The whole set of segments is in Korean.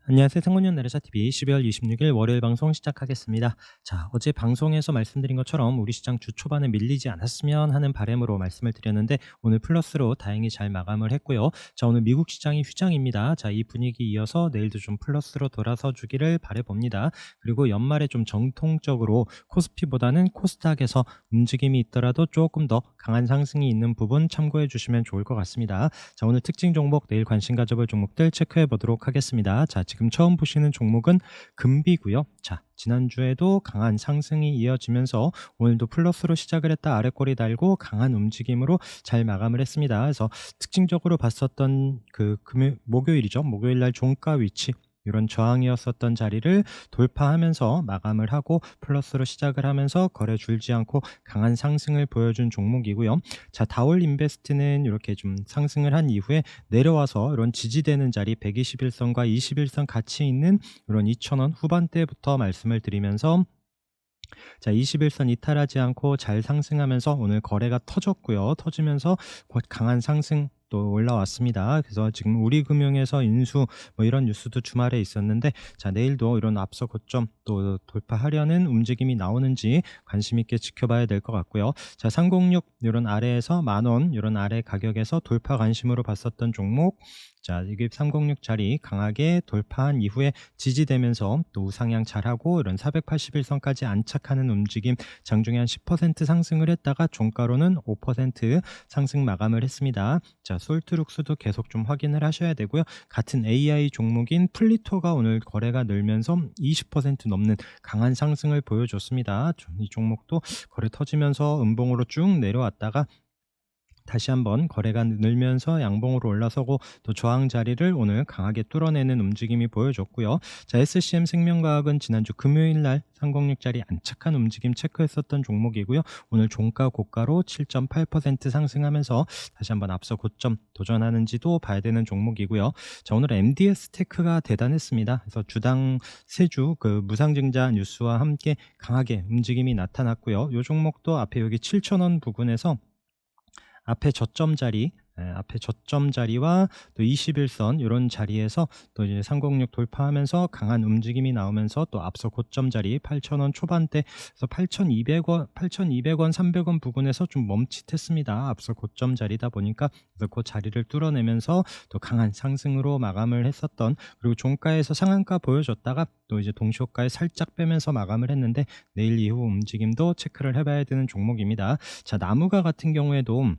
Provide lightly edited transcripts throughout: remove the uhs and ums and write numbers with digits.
안녕하세요. 상문연 나르샤TV 12월 26일 월요일 방송 시작하겠습니다. 자, 어제 방송에서 말씀드린 것처럼 우리 시장 주 초반에 밀리지 않았으면 하는 바람으로 말씀을 드렸는데 오늘 플러스로 다행히 잘 마감을 했고요. 자, 오늘 미국 시장이 휴장입니다. 자, 이 분위기 이어서 내일도 좀 플러스로 돌아서 주기를 바라봅니다. 그리고 연말에 좀 정통적으로 코스피보다는 코스닥에서 움직임이 있더라도 조금 더 강한 상승이 있는 부분 참고해 주시면 좋을 것 같습니다. 자, 오늘 특징 종목, 내일 관심 가져볼 종목들 체크해 보도록 하겠습니다. 자, 지금 처음 보시는 종목은 금비고요. 자, 지난주에도 강한 상승이 이어지면서 오늘도 플러스로 시작을 했다 아래꼬리 달고 강한 움직임으로 잘 마감을 했습니다. 그래서 특징적으로 봤었던 목요일이죠. 목요일 날 종가 위치, 이런 저항이었었던 자리를 돌파하면서 마감을 하고 플러스로 시작을 하면서 거래 줄지 않고 강한 상승을 보여준 종목이고요. 자, 다올 인베스트는 이렇게 좀 상승을 한 이후에 내려와서 이런 지지되는 자리 121선과 21선 같이 있는 이런 2,000원 후반대부터 말씀을 드리면서 자, 21선 이탈하지 않고 잘 상승하면서 오늘 거래가 터졌고요. 터지면서 강한 상승 또 올라왔습니다. 그래서 지금 우리금융에서 인수 이런 뉴스도 주말에 있었는데, 자, 내일도 이런 앞서 고점 또 돌파하려는 움직임이 나오는지 관심 있게 지켜봐야 될 것 같고요. 자, 306 이런 아래에서 10,000원 이런 아래 가격에서 돌파 관심으로 봤었던 종목, 자, 이게 306 자리 강하게 돌파한 이후에 지지되면서 또 우상향 잘하고 이런 481선까지 안착하는 움직임, 장중에 한 10% 상승을 했다가 종가로는 5% 상승 마감을 했습니다. 자, 솔트룩스도 계속 좀 확인을 하셔야 되고요. 같은 AI 종목인 플리토가 오늘 거래가 늘면서 20% 넘는 강한 상승을 보여줬습니다. 이 종목도 거래 터지면서 음봉으로 쭉 내려왔다가 다시 한번 거래가 늘면서 양봉으로 올라서고 또 저항 자리를 오늘 강하게 뚫어내는 움직임이 보여줬고요. 자, SCM 생명과학은 지난주 금요일 날 306 자리 안착한 움직임 체크했었던 종목이고요. 오늘 종가 고가로 7.8% 상승하면서 다시 한번 앞서 고점 도전하는지도 봐야 되는 종목이고요. 자, 오늘 MDS 테크가 대단했습니다. 그래서 주당 세주 무상증자 뉴스와 함께 강하게 움직임이 나타났고요. 이 종목도 앞에 여기 7,000원 부근에서 앞에 저점 자리와 또 21선 이런 자리에서 또 이제 306 돌파하면서 강한 움직임이 나오면서 또 앞서 고점 자리 8,000원 초반대, 그래서 8,200원, 300원 부근에서 좀 멈칫했습니다. 앞서 고점 자리다 보니까 그래서 그 자리를 뚫어내면서 또 강한 상승으로 마감을 했었던, 그리고 종가에서 상한가 보여줬다가 또 이제 동시호가에 살짝 빼면서 마감을 했는데 내일 이후 움직임도 체크를 해봐야 되는 종목입니다. 자, 나무가 같은 경우에도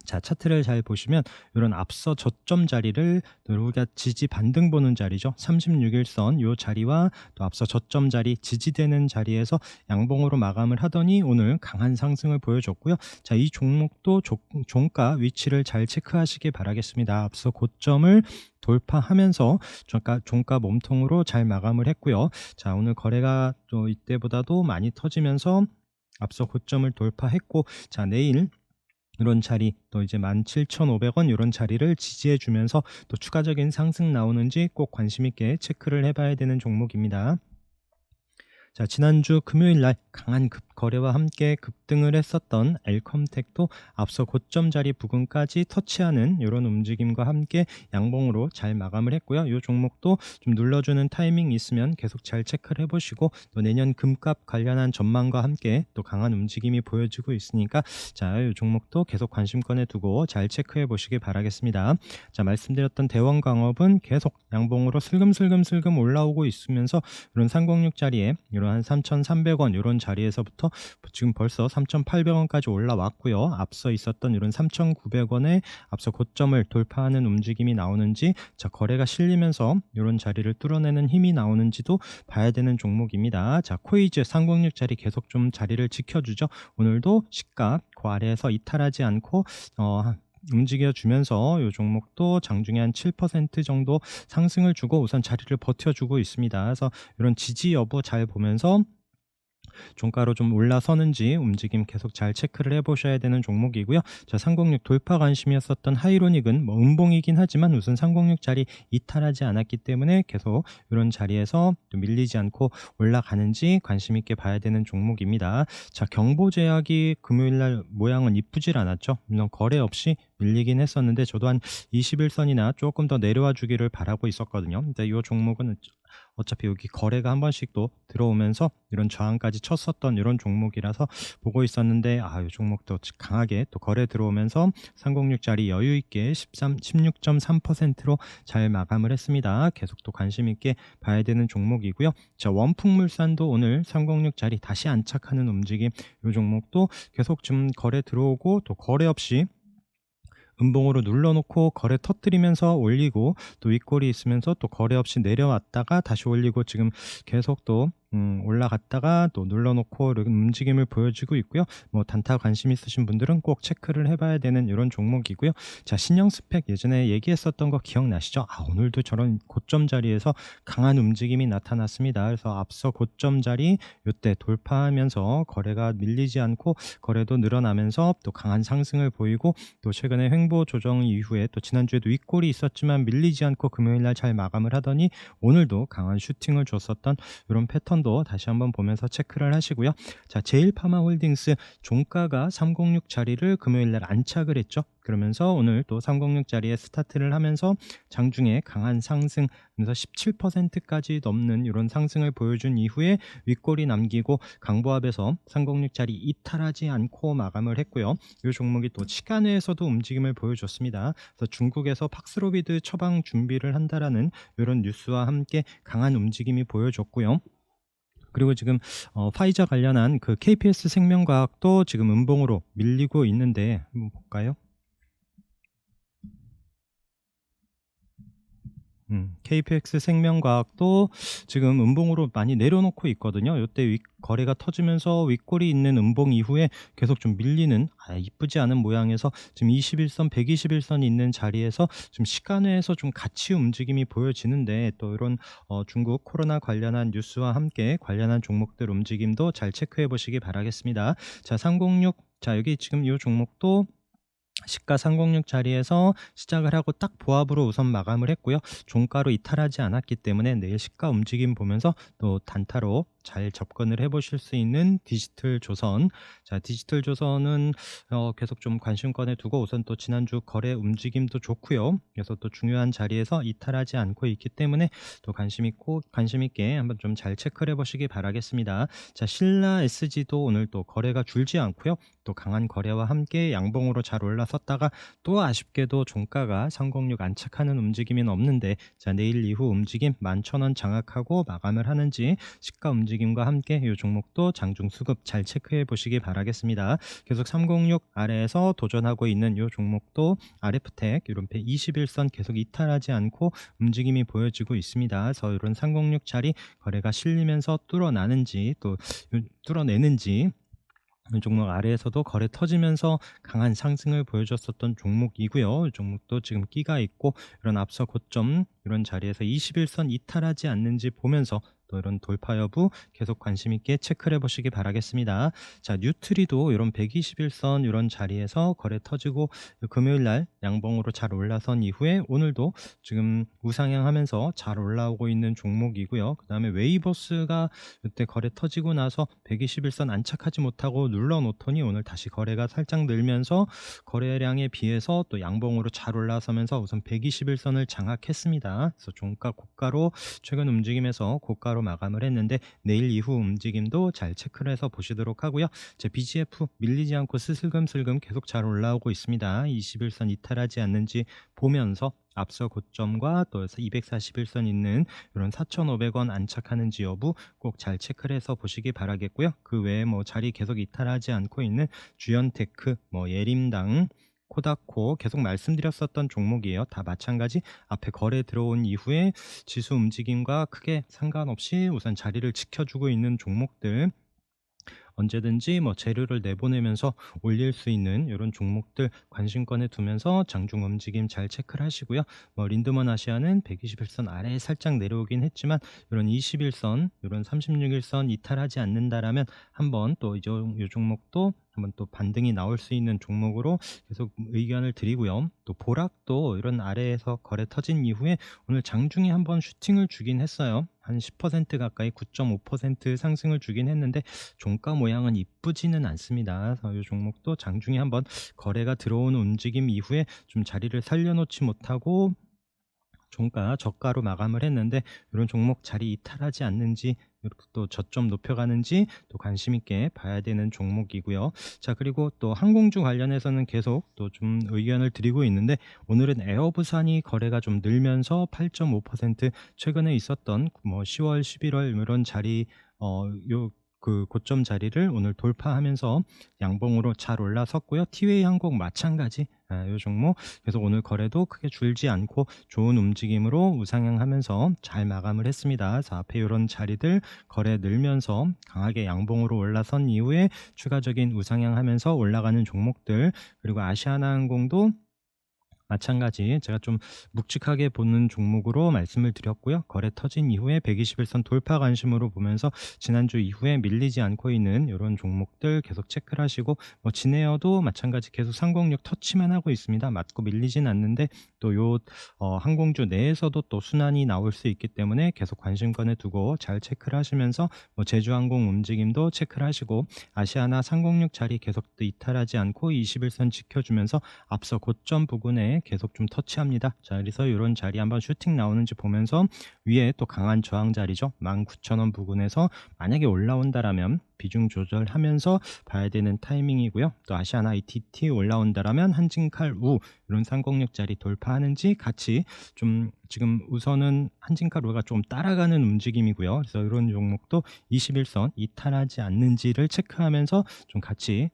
자, 차트를 잘 보시면 이런 앞서 저점 자리를 우리가 지지 반등 보는 자리죠. 36일선 요 자리와 또 앞서 저점 자리 지지되는 자리에서 양봉으로 마감을 하더니 오늘 강한 상승을 보여줬고요. 자, 이 종목도 종가 위치를 잘 체크하시기 바라겠습니다. 앞서 고점을 돌파하면서 종가 몸통으로 잘 마감을 했고요. 자, 오늘 거래가 또 이때보다도 많이 터지면서 앞서 고점을 돌파했고, 자, 내일 이런 자리 또 이제 17,500원 이런 자리를 지지해 주면서 또 추가적인 상승 나오는지 꼭 관심 있게 체크를 해봐야 되는 종목입니다. 자, 지난주 금요일 날 강한 거래와 함께 급등을 했었던 엘컴텍도 앞서 고점 자리 부근까지 터치하는 이런 움직임과 함께 양봉으로 잘 마감을 했고요. 이 종목도 좀 눌러주는 타이밍이 있으면 계속 잘 체크를 해보시고, 또 내년 금값 관련한 전망과 함께 또 강한 움직임이 보여지고 있으니까 자, 이 종목도 계속 관심권에 두고 잘 체크해 보시기 바라겠습니다. 자, 말씀드렸던 대원광업은 계속 양봉으로 슬금슬금 올라오고 있으면서 이런 306 자리에 이런 한 3,300원 이런 자리에서부터 지금 벌써 3,800원까지 올라왔고요. 앞서 있었던 이런 3,900원의 앞서 고점을 돌파하는 움직임이 나오는지, 자, 거래가 실리면서 이런 자리를 뚫어내는 힘이 나오는지도 봐야 되는 종목입니다. 자, 코이즈 306 자리 계속 좀 자리를 지켜주죠. 오늘도 시가 그 아래에서 이탈하지 않고 움직여주면서 이 종목도 장중에 한 7% 정도 상승을 주고 우선 자리를 버텨주고 있습니다. 그래서 이런 지지 여부 잘 보면서 종가로 좀 올라서는지 움직임 계속 잘 체크를 해보셔야 되는 종목이고요. 자, 306 돌파 관심이었었던 하이로닉은 음봉이긴 하지만 우선 306 자리 이탈하지 않았기 때문에 계속 이런 자리에서 또 밀리지 않고 올라가는지 관심 있게 봐야 되는 종목입니다. 자, 경보제약이 금요일날 모양은 이쁘질 않았죠. 물론 거래 없이 밀리긴 했었는데 저도 한 21선이나 조금 더 내려와 주기를 바라고 있었거든요. 근데 이 종목은 어차피 여기 거래가 한 번씩 또 들어오면서 이런 저항까지 쳤었던 이런 종목이라서 보고 있었는데 이 종목도 강하게 또 거래 들어오면서 306짜리 여유 있게 16.3%로 잘 마감을 했습니다. 계속 또 관심 있게 봐야 되는 종목이고요. 자, 원풍물산도 오늘 306짜리 다시 안착하는 움직임, 이 종목도 계속 좀 거래 들어오고 또 거래 없이 음봉으로 눌러놓고 거래 터뜨리면서 올리고 또 윗골이 있으면서 또 거래 없이 내려왔다가 다시 올리고 지금 계속 또 올라갔다가 또 눌러놓고 이런 움직임을 보여주고 있고요. 뭐 단타 관심 있으신 분들은 꼭 체크를 해봐야 되는 이런 종목이고요. 자, 신형 스펙 예전에 얘기했었던 거 기억나시죠? 오늘도 저런 고점 자리에서 강한 움직임이 나타났습니다. 그래서 앞서 고점 자리 이때 돌파하면서 거래가 밀리지 않고 거래도 늘어나면서 또 강한 상승을 보이고 또 최근에 횡보 조정 이후에 또 지난주에도 윗골이 있었지만 밀리지 않고 금요일날 잘 마감을 하더니 오늘도 강한 슈팅을 줬었던 이런 패턴도 다시 한번 보면서 체크를 하시고요. 자, 제일파마홀딩스 종가가 306 자리를 금요일날 안착을 했죠. 그러면서 오늘 또 306 자리에 스타트를 하면서 장중에 강한 상승, 그래서 17%까지 넘는 이런 상승을 보여준 이후에 윗골이 남기고 강보합에서 306 자리 이탈하지 않고 마감을 했고요. 이 종목이 또 시간외에서도 움직임을 보여줬습니다. 그래서 중국에서 팍스로비드 처방 준비를 한다라는 이런 뉴스와 함께 강한 움직임이 보여줬고요. 그리고 지금 파이자 관련한 그 KPS 생명과학도 지금 음봉으로 밀리고 있는데 한번 볼까요? KPX 생명과학도 지금 음봉으로 많이 내려놓고 있거든요. 이때 거래가 터지면서 윗골이 있는 음봉 이후에 계속 좀 밀리는 이쁘지 않은 모양에서 지금 21선, 121선이 있는 자리에서 지금 시간외에서 좀 같이 움직임이 보여지는데 또 이런 중국 코로나 관련한 뉴스와 함께 관련한 종목들 움직임도 잘 체크해 보시기 바라겠습니다. 자, 306, 자, 여기 지금 이 종목도 시가 306 자리에서 시작을 하고 딱 보합으로 우선 마감을 했고요. 종가로 이탈하지 않았기 때문에 내일 시가 움직임 보면서 또 단타로 잘 접근을 해 보실 수 있는 디지털 조선. 자, 디지털 조선은 계속 좀 관심권에 두고 우선 또 지난주 거래 움직임도 좋고요. 그래서 또 중요한 자리에서 이탈하지 않고 있기 때문에 또 관심 있게 한번 좀 잘 체크를 해 보시기 바라겠습니다. 자, 신라 SG도 오늘 또 거래가 줄지 않고요. 또 강한 거래와 함께 양봉으로 잘 올라섰다가 또 아쉽게도 종가가 306 안착하는 움직임은 없는데, 자, 내일 이후 움직임 11,000원 장악하고 마감을 하는지 시가 움직임과 함께 이 종목도 장중 수급 잘 체크해 보시기 바라겠습니다. 계속 306 아래에서 도전하고 있는 이 종목도 RF텍 이런 121선 계속 이탈하지 않고 움직임이 보여지고 있습니다. 그래서 이런 306 자리 거래가 실리면서 뚫어내는지 이 종목 아래에서도 거래 터지면서 강한 상승을 보여줬었던 종목이고요. 이 종목도 지금 끼가 있고 이런 앞서 고점 이런 자리에서 21선 이탈하지 않는지 보면서 또 이런 돌파 여부 계속 관심 있게 체크를 해보시기 바라겠습니다. 자, 뉴트리도 이런 121선 이런 자리에서 거래 터지고 금요일 날 양봉으로 잘 올라선 이후에 오늘도 지금 우상향하면서 잘 올라오고 있는 종목이고요. 그 다음에 웨이버스가 이때 거래 터지고 나서 121선 안착하지 못하고 눌러놓더니 오늘 다시 거래가 살짝 늘면서 거래량에 비해서 또 양봉으로 잘 올라서면서 우선 121선을 장악했습니다. 그래서 종가 고가로 최근 움직임에서 고가로 마감을 했는데 내일 이후 움직임도 잘 체크를 해서 보시도록 하고요. 제 BGF 밀리지 않고 스슬금슬금 계속 잘 올라오고 있습니다. 21선 이탈하지 않는지 보면서 앞서 고점과 또 241선 있는 이런 4,500원 안착하는지 여부 꼭 잘 체크를 해서 보시기 바라겠고요. 그 외에 뭐 자리 계속 이탈하지 않고 있는 주연테크, 예림당, 코다코 계속 말씀드렸었던 종목이에요. 다 마찬가지 앞에 거래 들어온 이후에 지수 움직임과 크게 상관없이 우선 자리를 지켜주고 있는 종목들, 언제든지 재료를 내보내면서 올릴 수 있는 이런 종목들 관심권에 두면서 장중 움직임 잘 체크를 하시고요. 린드먼 아시아는 121선 아래에 살짝 내려오긴 했지만 이런 21선, 이런 36일선 이탈하지 않는다라면 한번 또 이 종목도 한번 또 반등이 나올 수 있는 종목으로 계속 의견을 드리고요. 또 보락도 이런 아래에서 거래 터진 이후에 오늘 장중에 한번 슈팅을 주긴 했어요. 한 10% 가까이 9.5% 상승을 주긴 했는데 종가 모양은 이쁘지는 않습니다. 그래서 이 종목도 장중에 한번 거래가 들어오는 움직임 이후에 좀 자리를 살려놓지 못하고 종가 저가로 마감을 했는데 이런 종목 자리 이탈하지 않는지, 이렇게 또 저점 높여가는지 또 관심 있게 봐야 되는 종목이고요. 자, 그리고 또 항공주 관련해서는 계속 또 좀 의견을 드리고 있는데 오늘은 에어부산이 거래가 좀 늘면서 8.5% 최근에 있었던 뭐 10월, 11월 이런 자리 요 그 고점 자리를 오늘 돌파하면서 양봉으로 잘 올라섰고요. 티웨이 항공 마찬가지, 이 종목 계속 오늘 거래도 크게 줄지 않고 좋은 움직임으로 우상향하면서 잘 마감을 했습니다. 그래서 앞에 이런 자리들 거래 늘면서 강하게 양봉으로 올라선 이후에 추가적인 우상향하면서 올라가는 종목들, 그리고 아시아나항공도 마찬가지 제가 좀 묵직하게 보는 종목으로 말씀을 드렸고요. 거래 터진 이후에 121선 돌파 관심으로 보면서 지난주 이후에 밀리지 않고 있는 이런 종목들 계속 체크를 하시고, 뭐 진에어도 마찬가지 계속 306 터치만 하고 있습니다. 맞고 밀리진 않는데 또 요 항공주 내에서도 또 순환이 나올 수 있기 때문에 계속 관심권에 두고 잘 체크를 하시면서 뭐 제주항공 움직임도 체크를 하시고, 아시아나 306 자리 계속 이탈하지 않고 21선 지켜주면서 앞서 고점 부근에 계속 좀 터치합니다. 자, 그래서 이런 자리 한번 슈팅 나오는지 보면서 위에 또 강한 저항 자리죠. 19,000원 부근에서 만약에 올라온다라면 비중 조절하면서 봐야 되는 타이밍이고요. 또 아시아나 ITT 올라온다라면 한진칼 우 이런 306 자리 돌파하는지 같이 좀 지금 우선은 한진칼 우가 좀 따라가는 움직임이고요. 그래서 이런 종목도 21선 이탈하지 않는지를 체크하면서 좀 같이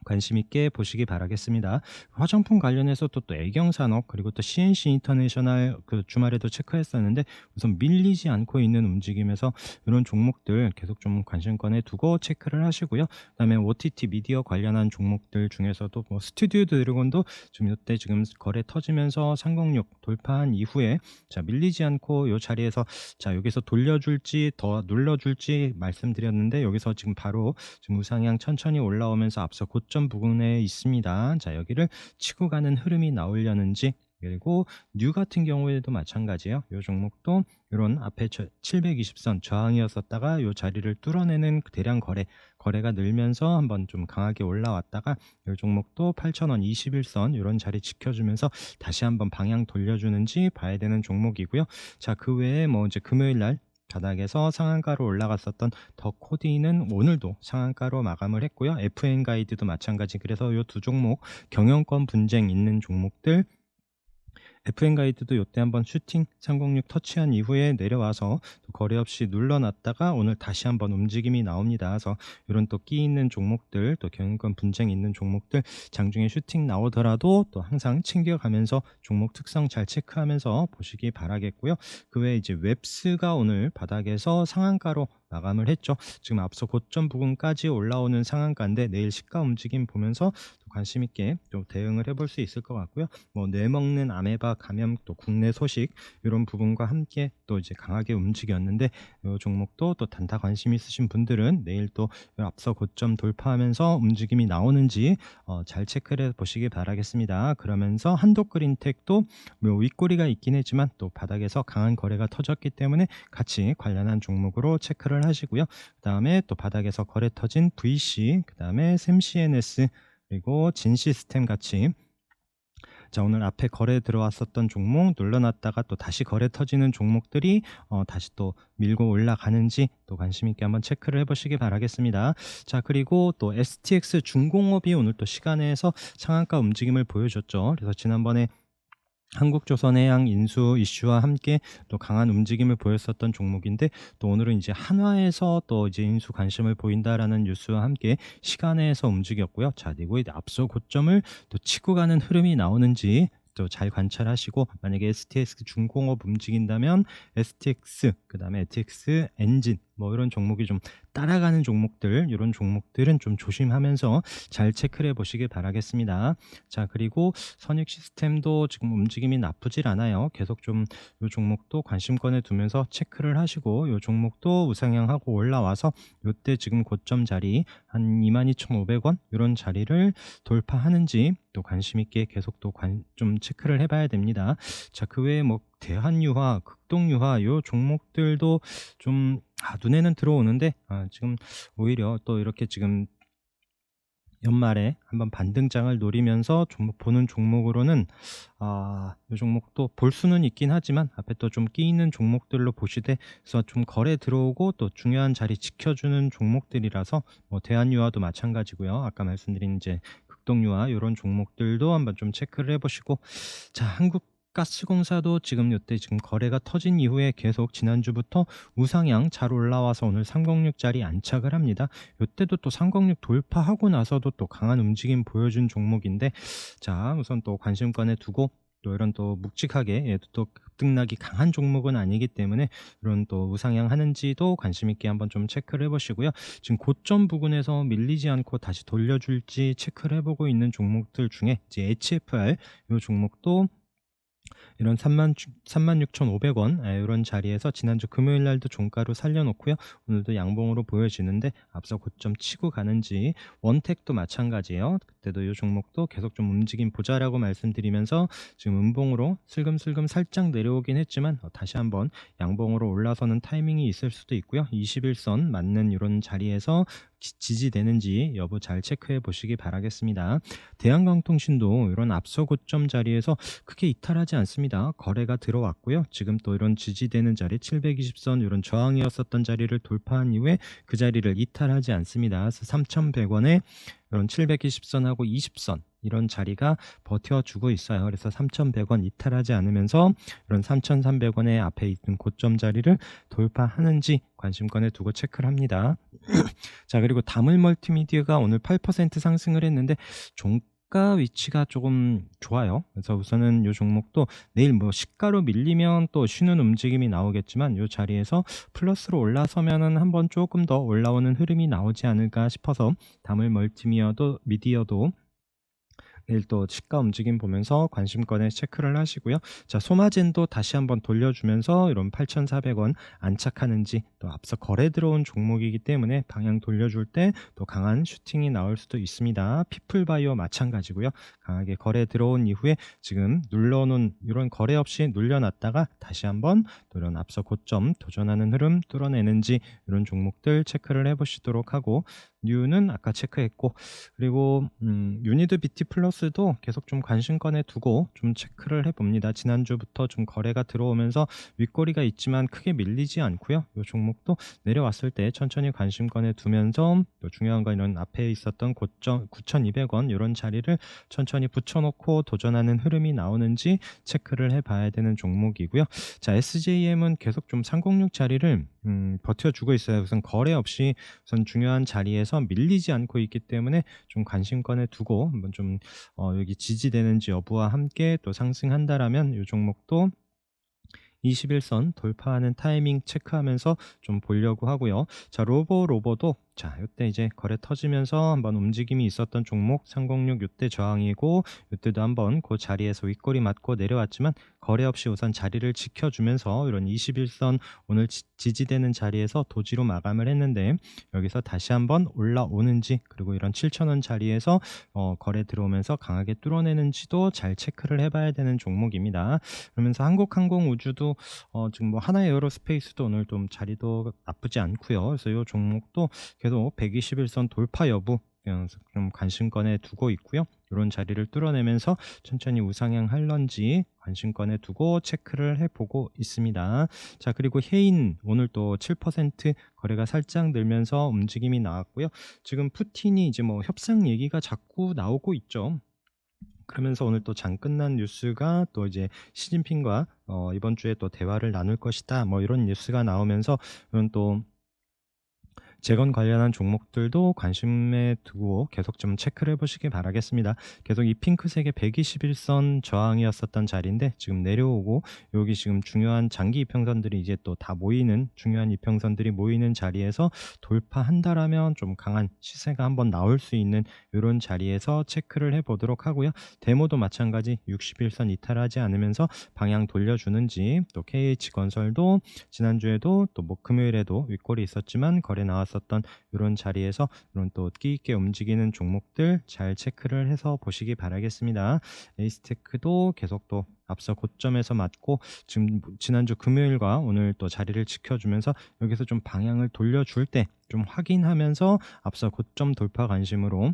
관심 있게 보시기 바라겠습니다. 화장품 관련해서 또 애경산업 그리고 또 CNC 인터내셔널 그 주말에도 체크했었는데 우선 밀리지 않고 있는 움직임에서 이런 종목들 계속 좀 관심권에 두고 체크를 하시고요. 그다음에 OTT 미디어 관련한 종목들 중에서도 뭐 스튜디오 드래곤도 지금 이때 지금 거래 터지면서 306 돌파한 이후에 자 밀리지 않고 이 자리에서 자 여기서 돌려줄지 더 눌러줄지 말씀드렸는데 여기서 지금 바로 지금 우상향 천천히 올라오면서 앞서 고점 부근에 있습니다. 자, 여기를 치고 가는 흐름이 나오려는지, 그리고 뉴 같은 경우에도 마찬가지예요. 이 종목도 이런 앞에 720선 저항이었었다가 이 자리를 뚫어내는 대량 거래가 늘면서 한번 좀 강하게 올라왔다가 이 종목도 8,000원 21선 이런 자리 지켜주면서 다시 한번 방향 돌려주는지 봐야 되는 종목이고요. 자, 그 외에 뭐 이제 금요일 날 바닥에서 상한가로 올라갔었던 더 코디는 오늘도 상한가로 마감을 했고요. FN 가이드도 마찬가지. 그래서 이 두 종목 경영권 분쟁 있는 종목들, FN 가이드도 이때 한번 슈팅 306 터치한 이후에 내려와서 또 거래 없이 눌러놨다가 오늘 다시 한번 움직임이 나옵니다. 그래서 이런 또 끼 있는 종목들, 또 경영권 분쟁 있는 종목들 장중에 슈팅 나오더라도 또 항상 챙겨가면서 종목 특성 잘 체크하면서 보시기 바라겠고요. 그 외에 이제 웹스가 오늘 바닥에서 상한가로 마감을 했죠. 지금 앞서 고점 부근까지 올라오는 상한가인데 내일 시가 움직임 보면서 또 관심 있게 또 대응을 해볼 수 있을 것 같고요. 뭐 뇌먹는 아메바 감염 또 국내 소식 이런 부분과 함께 또 이제 강하게 움직였는데 이 종목도 또 단타 관심 있으신 분들은 내일 또 앞서 고점 돌파하면서 움직임이 나오는지 잘 체크를 해 보시기 바라겠습니다. 그러면서 한독그린텍도 뭐 윗꼬리가 있긴 했지만 또 바닥에서 강한 거래가 터졌기 때문에 같이 관련한 종목으로 체크를 하시고요. 그 다음에 또 바닥에서 거래 터진 VC, 그 다음에 샘CNS 그리고 진시스템 같이 자 오늘 앞에 거래 들어왔었던 종목 눌러놨다가 또 다시 거래 터지는 종목들이 다시 또 밀고 올라가는지 또 관심 있게 한번 체크를 해보시기 바라겠습니다. 자 그리고 또 STX 중공업이 오늘 또 시간에서 상한가 움직임을 보여줬죠. 그래서 지난번에 한국조선해양 인수 이슈와 함께 또 강한 움직임을 보였었던 종목인데 또 오늘은 이제 한화에서 또 이제 인수 관심을 보인다라는 뉴스와 함께 시간에서 움직였고요. 자 그리고 이제 앞서 고점을 또 치고 가는 흐름이 나오는지 또 잘 관찰하시고 만약에 STX 중공업 움직인다면 STX 그 다음에 STX 엔진 뭐 이런 종목이 좀 따라가는 종목들, 이런 종목들은 좀 조심하면서 잘 체크를 해 보시길 바라겠습니다. 자, 그리고 선익 시스템도 지금 움직임이 나쁘질 않아요. 계속 좀 요 종목도 관심권에 두면서 체크를 하시고, 요 종목도 우상향하고 올라와서 요때 지금 고점 자리 한 22,500원 이런 자리를 돌파하는지 또 관심 있게 계속 또 좀 체크를 해 봐야 됩니다. 자, 그 외에 뭐 대한유화, 극동유화 요 종목들도 좀 눈에는 들어오는데, 지금 오히려 또 이렇게 지금 연말에 한번 반등장을 노리면서 종목 보는 종목으로는, 이 종목도 볼 수는 있긴 하지만 앞에 또 좀 끼 있는 종목들로 보시되, 그래서 좀 거래 들어오고 또 중요한 자리 지켜주는 종목들이라서 뭐 대한유화도 마찬가지고요. 아까 말씀드린 이제 극동유화 이런 종목들도 한번 좀 체크를 해보시고, 자, 한국가스공사도 지금 요때 지금 거래가 터진 이후에 계속 지난주부터 우상향 잘 올라와서 오늘 306짜리 안착을 합니다. 요때도 또 306 돌파하고 나서도 또 강한 움직임 보여준 종목인데, 자, 우선 또 관심권에 두고, 또 이런 또 묵직하게 얘도 또 급등락이 강한 종목은 아니기 때문에 이런 또 우상향 하는지도 관심 있게 한번 좀 체크를 해보시고요. 지금 고점 부근에서 밀리지 않고 다시 돌려줄지 체크를 해보고 있는 종목들 중에 이제 HFR 요 종목도 이런 36,500원 이런 자리에서 지난주 금요일 날도 종가로 살려놓고요. 오늘도 양봉으로 보여지는데 앞서 고점 치고 가는지, 원택도 마찬가지예요. 그때도 이 종목도 계속 좀 움직임 보자라고 말씀드리면서 지금 음봉으로 슬금슬금 살짝 내려오긴 했지만 다시 한번 양봉으로 올라서는 타이밍이 있을 수도 있고요. 21선 맞는 이런 자리에서 지지되는지 여부 잘 체크해 보시기 바라겠습니다. 대한강통신도 이런 앞서 고점 자리에서 크게 이탈하지 않습니다. 거래가 들어왔고요. 지금 또 이런 지지되는 자리 720선 이런 저항이었었던 자리를 돌파한 이후에 그 자리를 이탈하지 않습니다. 그래서 3,100원에 이런 720선하고 20선 이런 자리가 버텨주고 있어요. 그래서 3,100원 이탈하지 않으면서 이런 3,300원의 앞에 있는 고점 자리를 돌파하는지 관심권에 두고 체크를 합니다. 자, 그리고 다물 멀티미디어가 오늘 8% 상승을 했는데 종가 위치가 조금 좋아요. 그래서 우선은 이 종목도 내일 뭐 시가로 밀리면 또 쉬는 움직임이 나오겠지만 이 자리에서 플러스로 올라서면은 한번 조금 더 올라오는 흐름이 나오지 않을까 싶어서 다물 미디어도 내일 또 시가 움직임 보면서 관심권에 체크를 하시고요. 자, 소마젠도 다시 한번 돌려주면서 이런 8,400원 안착하는지, 또 앞서 거래 들어온 종목이기 때문에 방향 돌려줄 때 또 강한 슈팅이 나올 수도 있습니다. 피플바이오 마찬가지고요. 강하게 거래 들어온 이후에 지금 눌러놓은 이런 거래 없이 눌려놨다가 다시 한번 또 이런 앞서 고점 도전하는 흐름 뚫어내는지 이런 종목들 체크를 해보시도록 하고, 뉴는 아까 체크했고, 그리고 유니드 BT 플러스도 계속 좀 관심권에 두고 좀 체크를 해봅니다. 지난주부터 좀 거래가 들어오면서 윗꼬리가 있지만 크게 밀리지 않고요. 이 종목도 내려왔을 때 천천히 관심권에 두면서, 또 중요한 건 이런 앞에 있었던 고점 9,200원 이런 자리를 천천히 붙여놓고 도전하는 흐름이 나오는지 체크를 해봐야 되는 종목이고요. 자, SJM은 계속 좀 306 자리를 버텨주고 있어요. 우선 거래 없이 우선 중요한 자리에서 밀리지 않고 있기 때문에 좀 관심권에 두고 한번 좀 여기 지지되는지 여부와 함께 또 상승한다라면 이 종목도 21선 돌파하는 타이밍 체크하면서 좀 보려고 하고요. 자, 로보도 자, 이때 이제 거래 터지면서 한번 움직임이 있었던 종목 306 이때 저항이고, 이때도 한번 그 자리에서 윗꼬리 맞고 내려왔지만 거래 없이 우선 자리를 지켜주면서 이런 21선 오늘 지지되는 자리에서 도지로 마감을 했는데, 여기서 다시 한번 올라오는지, 그리고 이런 7,000원 자리에서 거래 들어오면서 강하게 뚫어내는지도 잘 체크를 해봐야 되는 종목입니다. 그러면서 한국항공우주도 지금 뭐 하나에어로스페이스도 오늘 좀 자리도 나쁘지 않고요. 그래서 이 종목도 계속 121선 돌파 여부 좀 관심권에 두고 있고요. 이런 자리를 뚫어내면서 천천히 우상향 할런지 관심권에 두고 체크를 해보고 있습니다. 자, 그리고 해인 오늘 또 7% 거래가 살짝 늘면서 움직임이 나왔고요. 지금 푸틴이 이제 뭐 협상 얘기가 자꾸 나오고 있죠. 그러면서 오늘 또 장 끝난 뉴스가 또 이제 시진핑과 이번 주에 또 대화를 나눌 것이다 뭐 이런 뉴스가 나오면서 이런 또 재건 관련한 종목들도 관심에 두고 계속 좀 체크를 해 보시기 바라겠습니다. 계속 이 핑크색의 121선 저항이었었던 자리인데 지금 내려오고 여기 지금 중요한 장기 이평선들이 이제 또 다 모이는 중요한 이평선들이 모이는 자리에서 돌파한다라면 좀 강한 시세가 한번 나올 수 있는 요런 자리에서 체크를 해 보도록 하고요. 데모도 마찬가지 61선 이탈하지 않으면서 방향 돌려주는지, 또 KH건설도 지난주에도 또 뭐 금요일에도 윗골이 있었지만 거래 나왔었던 이런 자리에서 이런 또 끼 있게 움직이는 종목들 잘 체크를 해서 보시기 바라겠습니다. 에이스테크도 계속 또 앞서 고점에서 맞고 지금 지난주 금요일과 오늘 또 자리를 지켜주면서 여기서 좀 방향을 돌려줄 때 좀 확인하면서 앞서 고점 돌파 관심으로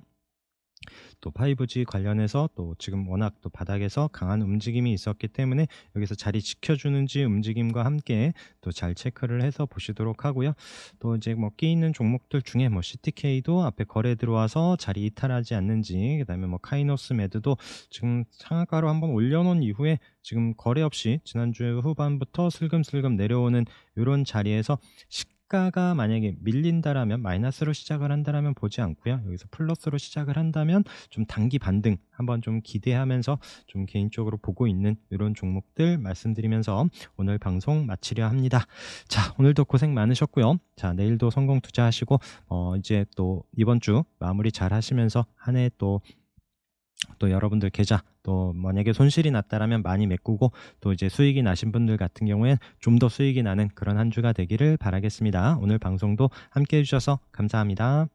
또 5G 관련해서 또 지금 워낙 또 바닥에서 강한 움직임이 있었기 때문에 여기서 자리 지켜주는지 움직임과 함께 또 잘 체크를 해서 보시도록 하고요. 또 이제 뭐 끼 있는 종목들 중에 뭐 CTK도 앞에 거래 들어와서 자리 이탈하지 않는지, 그다음에 뭐 카이노스 매드도 지금 상한가로 한번 올려놓은 이후에 지금 거래 없이 지난주 후반부터 슬금슬금 내려오는 이런 자리에서 시가가 만약에 밀린다라면, 마이너스로 시작을 한다라면 보지 않고요. 여기서 플러스로 시작을 한다면 좀 단기 반등 한번 좀 기대하면서 좀 개인적으로 보고 있는 이런 종목들 말씀드리면서 오늘 방송 마치려 합니다. 자, 오늘도 고생 많으셨고요. 자, 내일도 성공 투자하시고 이제 또 이번 주 마무리 잘 하시면서 한 해 또 여러분들 계좌 또 만약에 손실이 났다라면 많이 메꾸고, 또 이제 수익이 나신 분들 같은 경우엔 좀 더 수익이 나는 그런 한 주가 되기를 바라겠습니다. 오늘 방송도 함께 해주셔서 감사합니다.